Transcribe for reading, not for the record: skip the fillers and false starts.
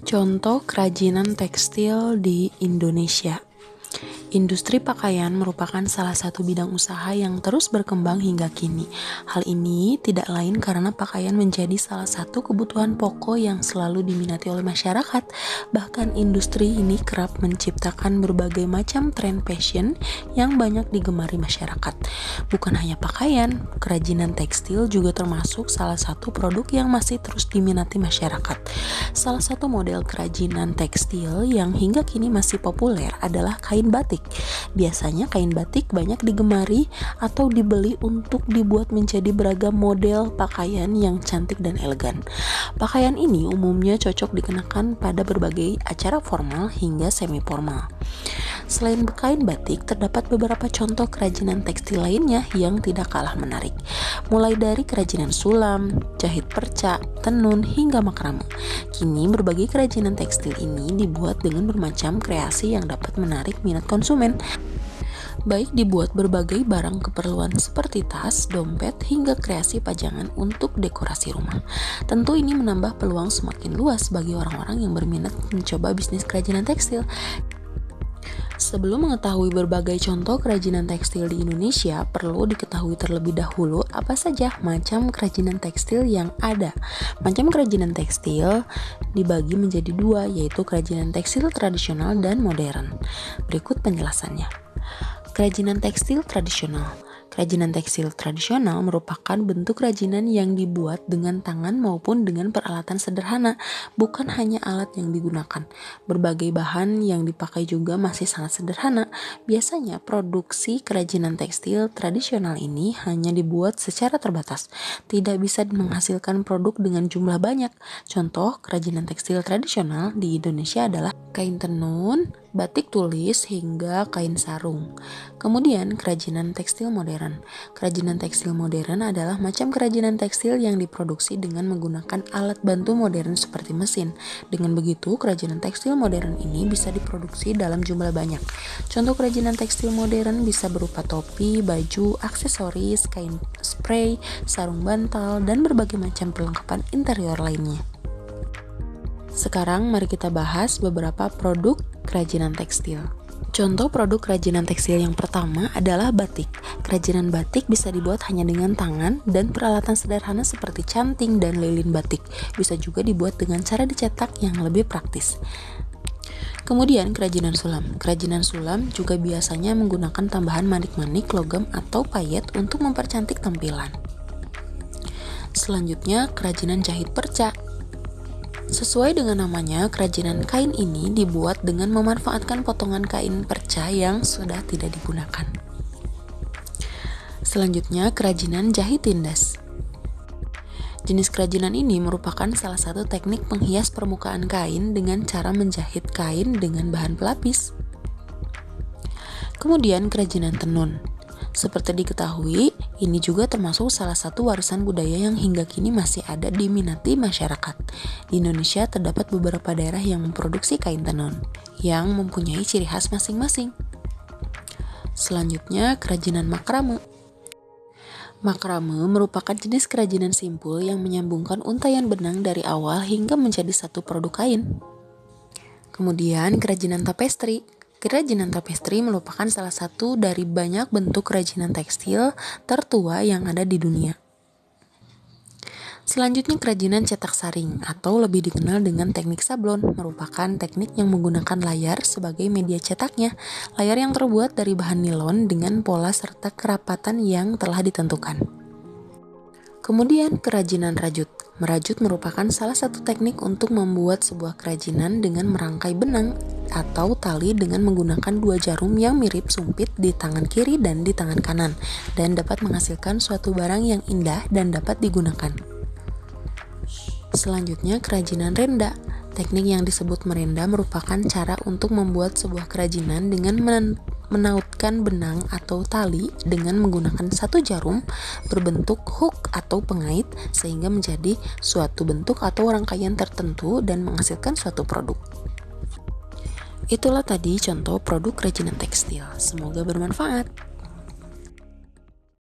Contoh kerajinan tekstil di Indonesia. Industri pakaian merupakan salah satu bidang usaha yang terus berkembang hingga kini. Hal ini tidak lain karena pakaian menjadi salah satu kebutuhan pokok yang selalu diminati oleh masyarakat. Bahkan industri ini kerap menciptakan berbagai macam tren fashion yang banyak digemari masyarakat. Bukan hanya pakaian, kerajinan tekstil juga termasuk salah satu produk yang masih terus diminati masyarakat. Salah satu model kerajinan tekstil yang hingga kini masih populer adalah kain batik. Biasanya kain batik banyak digemari atau dibeli untuk dibuat menjadi beragam model pakaian yang cantik dan elegan. Pakaian ini umumnya cocok dikenakan pada berbagai acara formal hingga semi formal. Selain kain batik, terdapat beberapa contoh kerajinan tekstil lainnya yang tidak kalah menarik. Mulai dari kerajinan sulam, jahit perca, tenun, hingga makrame. Kini berbagai kerajinan tekstil ini dibuat dengan bermacam kreasi yang dapat menarik minat konsumen. Baik dibuat berbagai barang keperluan seperti tas, dompet, hingga kreasi pajangan untuk dekorasi rumah. Tentu ini menambah peluang semakin luas bagi orang-orang yang berminat mencoba bisnis kerajinan tekstil. Sebelum mengetahui berbagai contoh kerajinan tekstil di Indonesia, perlu diketahui terlebih dahulu apa saja macam kerajinan tekstil yang ada. Macam kerajinan tekstil dibagi menjadi dua, yaitu kerajinan tekstil tradisional dan modern. Berikut penjelasannya. Kerajinan tekstil tradisional. Kerajinan tekstil tradisional merupakan bentuk kerajinan yang dibuat dengan tangan maupun dengan peralatan sederhana, bukan hanya alat yang digunakan. Berbagai bahan yang dipakai juga masih sangat sederhana. Biasanya produksi kerajinan tekstil tradisional ini hanya dibuat secara terbatas, tidak bisa menghasilkan produk dengan jumlah banyak. Contoh kerajinan tekstil tradisional di Indonesia adalah kain tenun, batik tulis, hingga kain sarung. Kemudian kerajinan tekstil modern. Kerajinan tekstil modern adalah macam kerajinan tekstil yang diproduksi dengan menggunakan alat bantu modern seperti mesin. Dengan begitu, kerajinan tekstil modern ini bisa diproduksi dalam jumlah banyak. Contoh kerajinan tekstil modern bisa berupa topi, baju, aksesoris, kain spray, sarung bantal, dan berbagai macam perlengkapan interior lainnya. Sekarang mari kita bahas beberapa produk kerajinan tekstil. Contoh produk kerajinan tekstil yang pertama adalah batik. Kerajinan batik bisa dibuat hanya dengan tangan dan peralatan sederhana seperti canting dan lilin batik. Bisa juga dibuat dengan cara dicetak yang lebih praktis. Kemudian kerajinan sulam. Kerajinan sulam juga biasanya menggunakan tambahan manik-manik, logam, atau payet untuk mempercantik tampilan. Selanjutnya kerajinan jahit perca. Sesuai dengan namanya, kerajinan kain ini dibuat dengan memanfaatkan potongan kain perca yang sudah tidak digunakan. Selanjutnya, kerajinan jahit tindas. Jenis kerajinan ini merupakan salah satu teknik penghias permukaan kain dengan cara menjahit kain dengan bahan pelapis. Kemudian, kerajinan tenun. Seperti diketahui, ini juga termasuk salah satu warisan budaya yang hingga kini masih ada diminati masyarakat. Di Indonesia terdapat beberapa daerah yang memproduksi kain tenun, yang mempunyai ciri khas masing-masing. Selanjutnya, kerajinan makrame. Makrame merupakan jenis kerajinan simpul yang menyambungkan untaian benang dari awal hingga menjadi satu produk kain. Kemudian, kerajinan tapestri. Kerajinan tapestri merupakan salah satu dari banyak bentuk kerajinan tekstil tertua yang ada di dunia. Selanjutnya kerajinan cetak saring atau lebih dikenal dengan teknik sablon, merupakan teknik yang menggunakan layar sebagai media cetaknya. Layar yang terbuat dari bahan nilon dengan pola serta kerapatan yang telah ditentukan. Kemudian kerajinan rajut. Merajut merupakan salah satu teknik untuk membuat sebuah kerajinan dengan merangkai benang atau tali dengan menggunakan dua jarum yang mirip sumpit di tangan kiri dan di tangan kanan, dan dapat menghasilkan suatu barang yang indah dan dapat digunakan. Selanjutnya kerajinan renda. Teknik yang disebut merenda merupakan cara untuk membuat sebuah kerajinan dengan menautkan benang atau tali dengan menggunakan satu jarum berbentuk hook atau pengait sehingga menjadi suatu bentuk atau rangkaian tertentu dan menghasilkan suatu produk. Itulah tadi contoh produk kerajinan tekstil. Semoga bermanfaat.